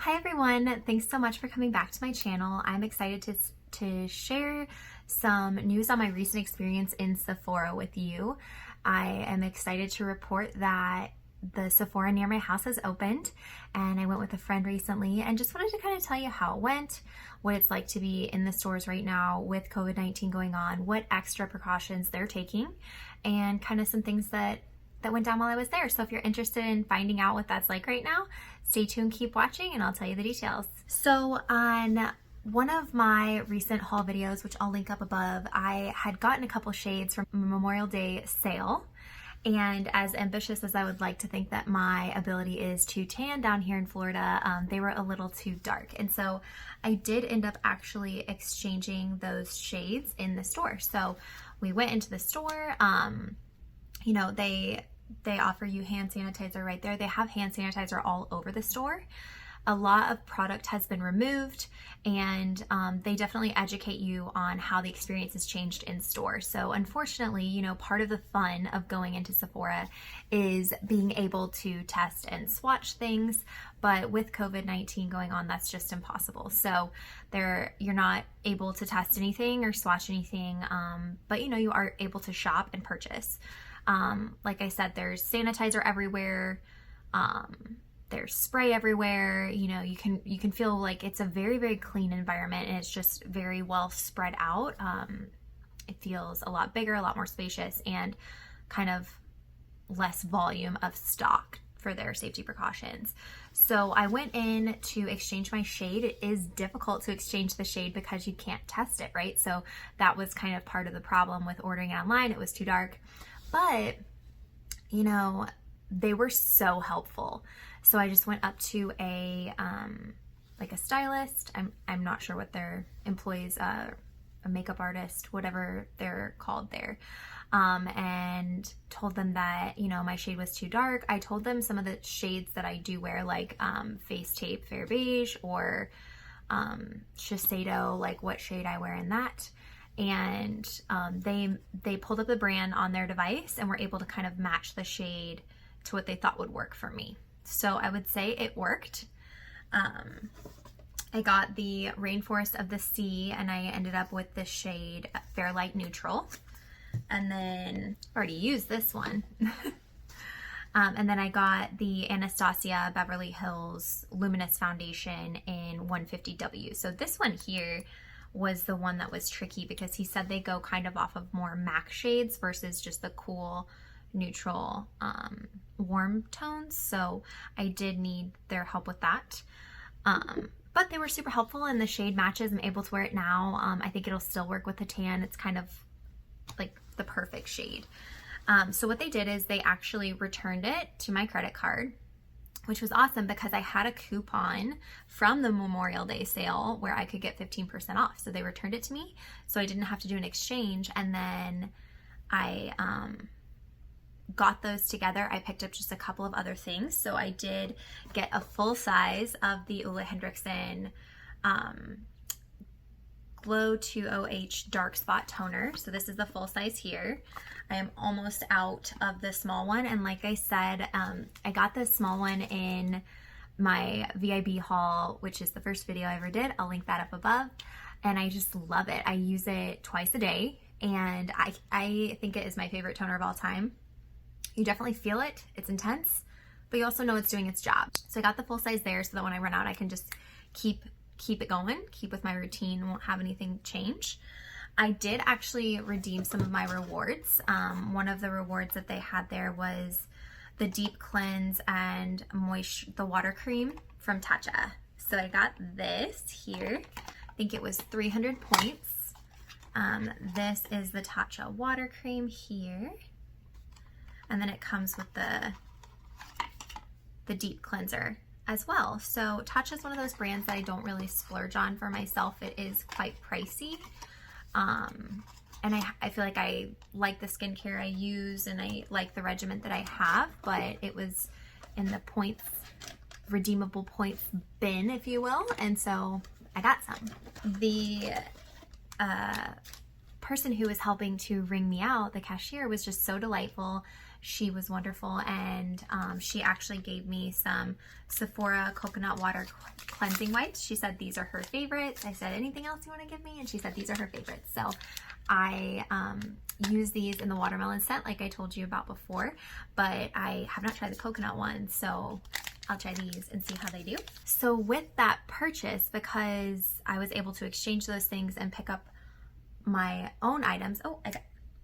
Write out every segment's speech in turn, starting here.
Hi everyone, thanks so much for coming back to my channel. I'm excited to share some news on my recent experience in Sephora with you. I am excited to report that the Sephora near my house has opened, and I went with a friend recently and just wanted to kind of tell you how it went, what it's like to be in the stores right now with COVID-19 going on, what extra precautions they're taking, and kind of some things that went down while I was there. So if you're interested in finding out what that's like right now, stay tuned, keep watching, and I'll tell you the details. So on one of my recent haul videos, which I'll link up above, I had gotten a couple shades from Memorial Day sale. And as ambitious as I would like to think that my ability is to tan down here in Florida, they were a little too dark. And so I did end up actually exchanging those shades in the store. So we went into the store, you know, they offer you hand sanitizer right there. They have hand sanitizer all over the store. A lot of product has been removed, and they definitely educate you on how the experience has changed in store. So unfortunately, you know, part of the fun of going into Sephora is being able to test and swatch things, but with COVID-19 going on, that's just impossible. So you're not able to test anything or swatch anything, but you know, you are able to shop and purchase. Like I said, there's sanitizer everywhere. There's spray everywhere. You know, you can feel like it's a very, very clean environment, and it's just very well spread out. It feels a lot bigger, a lot more spacious, and kind of less volume of stock for their safety precautions. So I went in to exchange my shade. It is difficult to exchange the shade because you can't test it, right? So that was kind of part of the problem with ordering it online. It was too dark. But, you know, they were so helpful. So I just went up to like a stylist. I'm not sure what their employees, a makeup artist, whatever they're called there, and told them that, you know, my shade was too dark. I told them some of the shades that I do wear, like Face Tape Fair Beige or Shiseido, like what shade I wear in that. And they pulled up the brand on their device and were able to kind of match the shade to what they thought would work for me. So I would say it worked. I got the Rainforest of the Sea, and I ended up with the shade Fair Light Neutral. And then I already used this one. And then I got the Anastasia Beverly Hills Luminous Foundation in 150W. So this one here was the one that was tricky because he said they go kind of off of more MAC shades versus just the cool, neutral, warm tones. So I did need their help with that. But they were super helpful, and the shade matches. I'm able to wear it now. I think it'll still work with the tan. It's kind of like the perfect shade. So what they did is they actually returned it to my credit card, which was awesome because I had a coupon from the Memorial Day sale where I could get 15% off. So they returned it to me, so I didn't have to do an exchange. And then I got those together. I picked up just a couple of other things. So I did get a full size of the Ole Henriksen Glow 2OH Dark Spot Toner. So this is the full size here. I am almost out of the small one, and like I said, I got the small one in my VIB haul, which is the first video I ever did. I'll link that up above, and I just love it. I use it twice a day, and I think it is my favorite toner of all time. You definitely feel it. It's intense, but you also know it's doing its job. So I got the full size there so that when I run out, I can just keep it going, keep with my routine, won't have anything change. I did actually redeem some of my rewards. One of the rewards that they had there was the Deep Cleanse and the water cream from Tatcha. So I got this here. I think it was 300 points. This is the Tatcha water cream here. And then it comes with the deep cleanser as well. So Tatcha is one of those brands that I don't really splurge on for myself. It is quite pricey. And I feel like I like the skincare I use, and I like the regimen that I have, but it was in the points, redeemable points bin, if you will. And so I got some. The person who was helping to ring me out, the cashier, was just so delightful. She was wonderful, and she actually gave me some Sephora coconut water cleansing wipes. She said these are her favorites. I said, anything else you want to give me? And she said these are her favorites. So I use these in the watermelon scent like I told you about before, but I have not tried the coconut one, so I'll try these and see how they do. So with that purchase, because I was able to exchange those things and pick up my own items. Oh, I got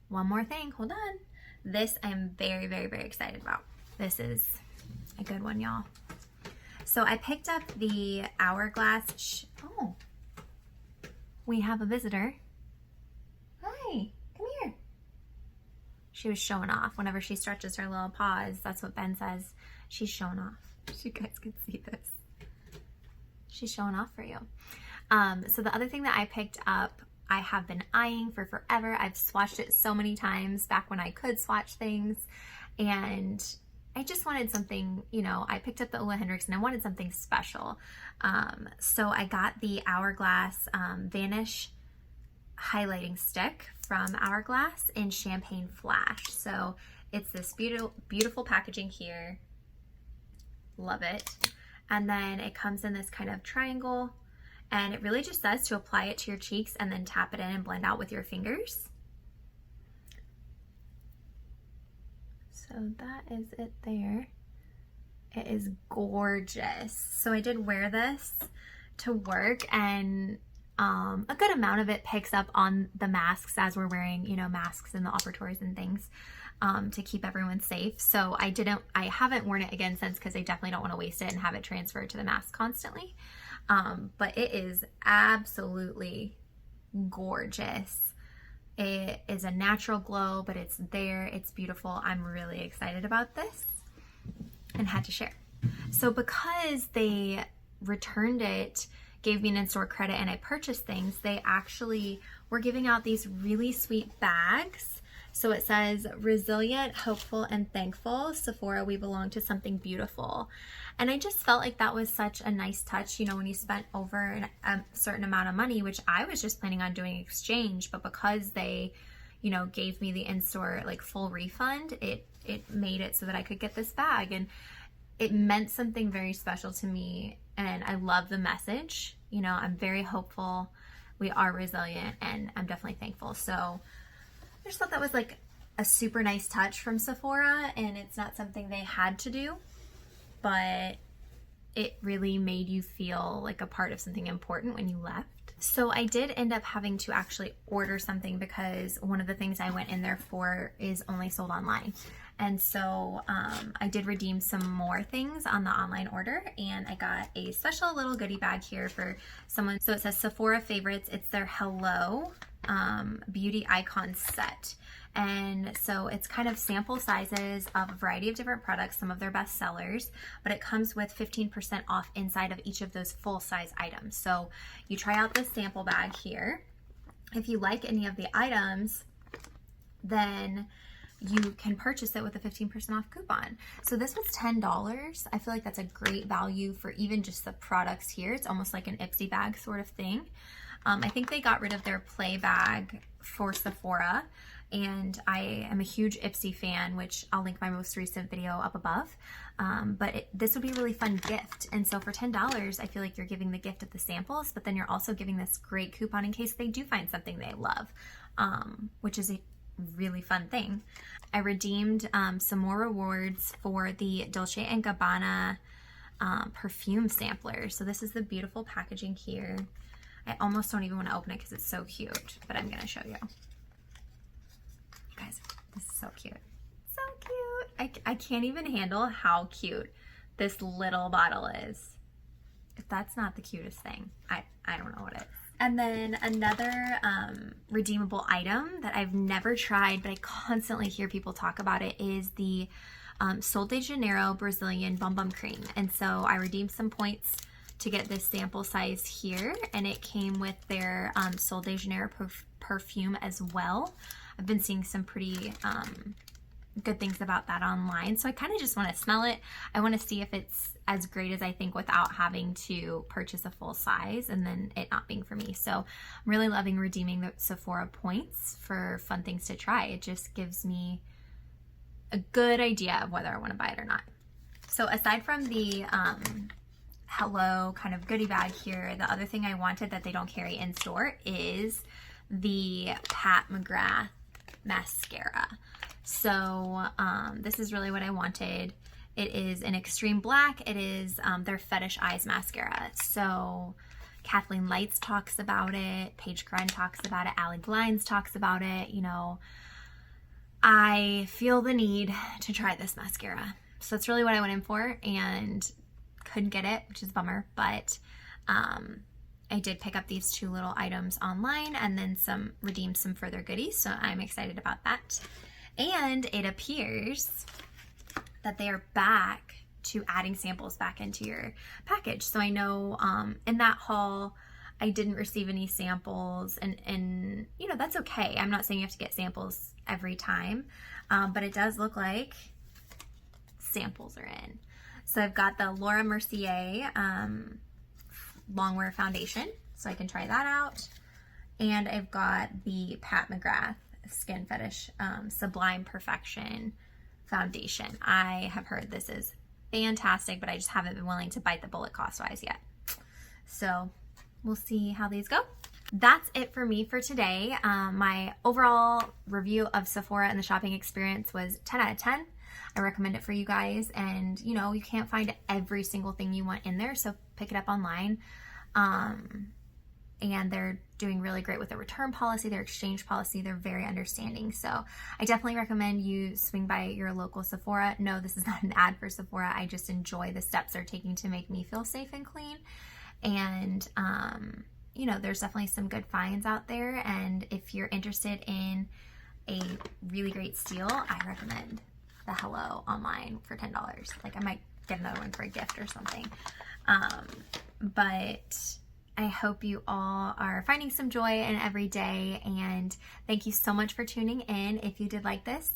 one more thing. Hold on. This I'm very, very, very excited about. This is a good one, y'all. So I picked up the Hourglass. Oh, we have a visitor. Hi, come here. She was showing off. Whenever she stretches her little paws, that's what Ben says. She's showing off. You guys can see this. She's showing off for you. So the other thing that I picked up, I have been eyeing for forever. I've swatched it so many times back when I could swatch things, and I just wanted something, you know, I picked up the Ole Hendrix and I wanted something special. So I got the Hourglass Vanish highlighting stick from Hourglass in Champagne Flash. So it's this beautiful packaging here. Love it. And then it comes in this kind of triangle, and it really just says to apply it to your cheeks and then tap it in and blend out with your fingers. So that is it there. It is gorgeous. So I did wear this to work, and a good amount of it picks up on the masks as we're wearing, you know, masks in the operatories and things, to keep everyone safe. So I haven't worn it again since, because I definitely don't want to waste it and have it transferred to the mask constantly. But it is absolutely gorgeous. It is a natural glow, but it's there. It's beautiful. I'm really excited about this and had to share. So because they returned it, gave me an in-store credit, and I purchased things, they actually were giving out these really sweet bags. So it says, resilient, hopeful, and thankful. Sephora, we belong to something beautiful. And I just felt like that was such a nice touch, you know, when you spent over a certain amount of money, which I was just planning on doing exchange, but because they, you know, gave me the in-store like full refund, it made it so that I could get this bag. And it meant something very special to me, and I love the message. You know, I'm very hopeful, we are resilient, and I'm definitely thankful. So I just thought that was like a super nice touch from Sephora, and it's not something they had to do, but it really made you feel like a part of something important when you left. So I did end up having to actually order something, because one of the things I went in there for is only sold online. And so I did redeem some more things on the online order, and I got a special little goodie bag here for someone. So it says Sephora favorites. It's their Hello Beauty Icon set. And so it's kind of sample sizes of a variety of different products, some of their best sellers, but it comes with 15% off inside of each of those full size items. So you try out this sample bag here. If you like any of the items, then you can purchase it with a 15% off coupon. So this was $10. I feel like that's a great value for even just the products here. It's almost like an Ipsy bag sort of thing. I think they got rid of their play bag for Sephora, and I am a huge Ipsy fan, which I'll link my most recent video up above. But this would be a really fun gift. And so for $10, I feel like you're giving the gift of the samples, but then you're also giving this great coupon in case they do find something they love, which is a really fun thing. I redeemed some more rewards for the Dolce & Gabbana perfume sampler. So this is the beautiful packaging here. I almost don't even want to open it because it's so cute, but I'm going to show you. You guys, this is so cute. So cute. I can't even handle how cute this little bottle is. If that's not the cutest thing, I don't know what it is. And then another redeemable item that I've never tried, but I constantly hear people talk about it, is the Sol de Janeiro Brazilian Bum Bum Cream. And so I redeemed some points to get this sample size here, and it came with their Sol de Janeiro perfume as well. I've been seeing some pretty good things about that online, so I kind of just want to smell it. I want to see if it's as great as I think without having to purchase a full size and then it not being for me. So I'm really loving redeeming the Sephora points for fun things to try. It just gives me a good idea of whether I want to buy it or not. So aside from the Hello kind of goodie bag here, the other thing I wanted that they don't carry in store is the Pat McGrath mascara. So this is really what I wanted. It is an extreme black. It is their Fetish Eyes mascara. So Kathleen Lights talks about it, Paige Kren talks about it, Allie Glines talks about it. You know, I feel the need to try this mascara. So that's really what I went in for, and couldn't get it, which is a bummer, but I did pick up these 2 little items online and then redeemed some further goodies, so I'm excited about that. And it appears that they are back to adding samples back into your package. So I know in that haul, I didn't receive any samples, and you know, that's okay. I'm not saying you have to get samples every time, but it does look like samples are in. So I've got the Laura Mercier Longwear Foundation, so I can try that out. And I've got the Pat McGrath Skin Fetish Sublime Perfection Foundation. I have heard this is fantastic, but I just haven't been willing to bite the bullet cost-wise yet. So we'll see how these go. That's it for me for today. My overall review of Sephora and the shopping experience was 10 out of 10. I recommend it for you guys, and you know, you can't find every single thing you want in there, so pick it up online. And they're doing really great with their return policy, their exchange policy. They're very understanding. So I definitely recommend you swing by your local Sephora. No, this is not an ad for Sephora. I just enjoy the steps they're taking to make me feel safe and clean. And, you know, there's definitely some good finds out there. And if you're interested in a really great steal, I recommend the Hello online for $10. Like, I might get another one for a gift or something. But I hope you all are finding some joy in every day, and thank you so much for tuning in. If you did like this,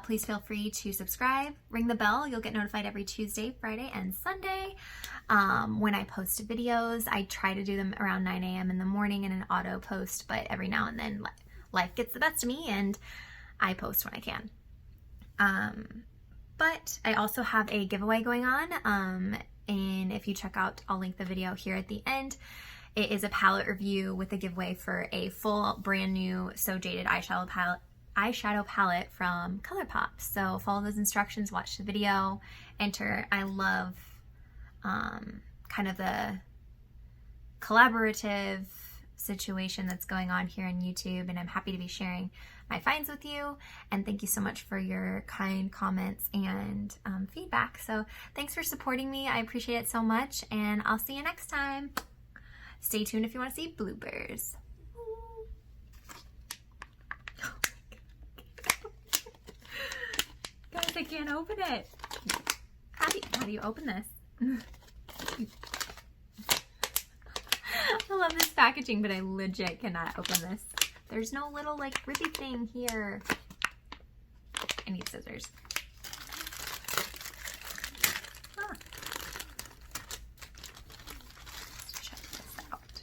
please feel free to subscribe, ring the bell. You'll get notified every Tuesday, Friday, and Sunday when I post videos. I try to do them around 9 a.m. in the morning in an auto post, but every now and then life gets the best of me and I post when I can. But I also have a giveaway going on. And if you check out, I'll link the video here at the end. It is a palette review with a giveaway for a full brand new So Jaded eyeshadow palette from ColourPop. So follow those instructions, watch the video, enter. I love kind of the collaborative situation that's going on here on YouTube, and I'm happy to be sharing my finds with you. And thank you so much for your kind comments and feedback. So thanks for supporting me. I appreciate it so much, and I'll see you next time. Stay tuned if you want to see bloopers. Guys, I can't open it. How do you open this? I love this packaging, but I legit cannot open this. There's no little like grippy thing here. I need scissors. Let's check this out.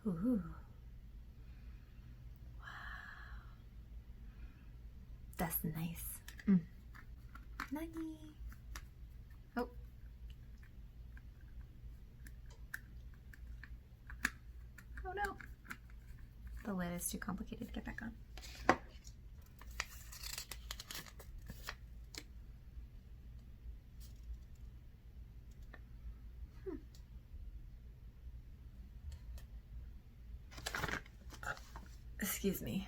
Ooh. Wow. That's nice. Nani. Oh. Oh no. The lid is too complicated to get back on. Excuse me.